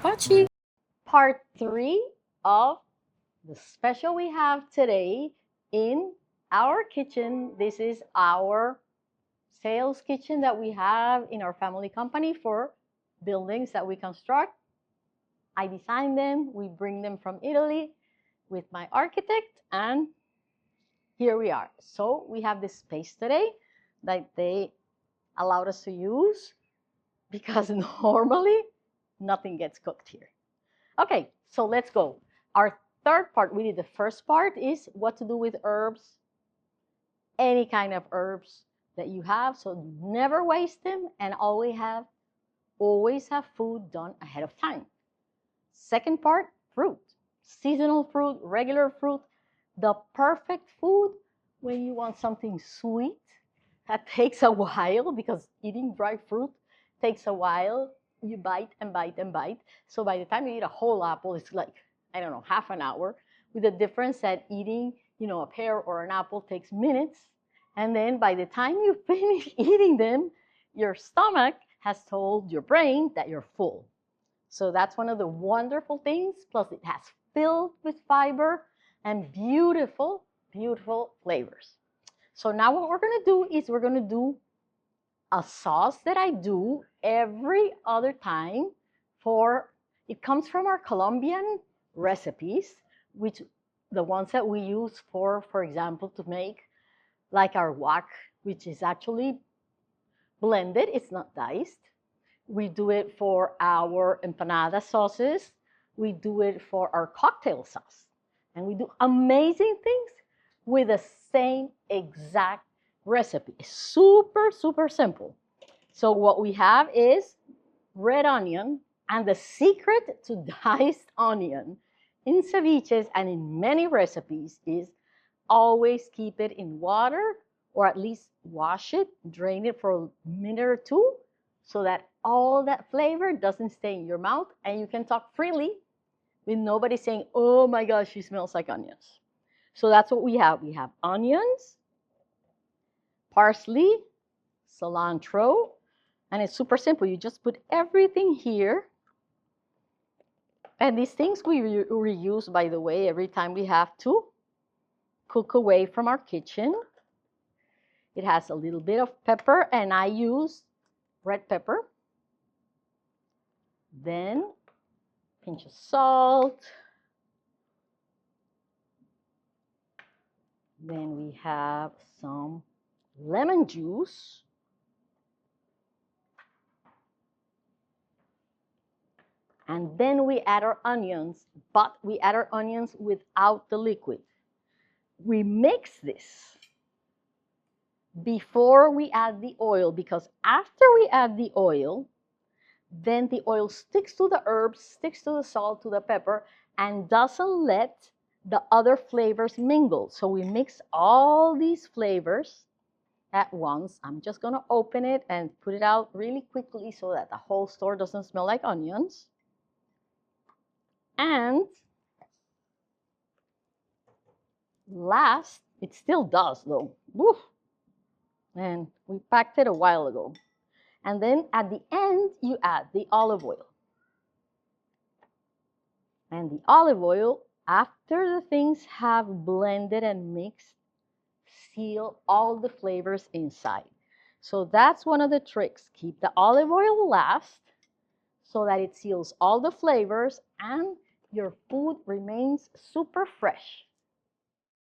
Pachi. Part 3 of the special we have today in our kitchen. This is our sales kitchen that we have in our family company for buildings that we construct. I design them, we bring them from Italy with my architect, and here we are. So we have this space today that they allowed us to use because normally nothing gets cooked here. Okay, so let's go. Our third part, we did the first part, is what to do with herbs, any kind of herbs that you have. So never waste them and always have food done ahead of time. Second part, fruit, seasonal fruit, regular fruit, the perfect food when you want something sweet that takes a while, because eating dry fruit takes a while. You bite and bite and bite. So by the time you eat a whole apple, it's like, I don't know, half an hour, with the difference that eating, a pear or an apple takes minutes. And then by the time you finish eating them, your stomach has told your brain that you're full. So that's one of the wonderful things. Plus it has filled with fiber and beautiful, beautiful flavors. So now what we're going to do is we're going to do a sauce that I do every other time it comes from our Colombian recipes, which the ones that we use for example, to make like our guac, which is actually blended, it's not diced. We do it for our empanada sauces. We do it for our cocktail sauce. And we do amazing things with the same exact recipe. It's super, super simple. So what we have is red onion, and the secret to diced onion in ceviches and in many recipes is always keep it in water, or at least wash it, drain it for a minute or two, so that all that flavor doesn't stay in your mouth and you can talk freely with nobody saying, oh my gosh, she smells like onions. So that's what we have. We have onions, parsley, cilantro, and it's super simple. You just put everything here. And these things we reuse, by the way, every time we have to cook away from our kitchen. It has a little bit of pepper, and I use red pepper. Then pinch of salt. Then we have some lemon juice. And then we add our onions, but we add our onions without the liquid. We mix this before we add the oil, because after we add the oil, then the oil sticks to the herbs, sticks to the salt, to the pepper, and doesn't let the other flavors mingle. So we mix all these flavors at once. I'm just going to open it and put it out really quickly so that the whole store doesn't smell like onions. And last, it still does though. Woo! And we packed it a while ago. And then at the end, you add the olive oil. And the olive oil, after the things have blended and mixed, seal all the flavors inside. So that's one of the tricks. Keep the olive oil last so that it seals all the flavors and your food remains super fresh.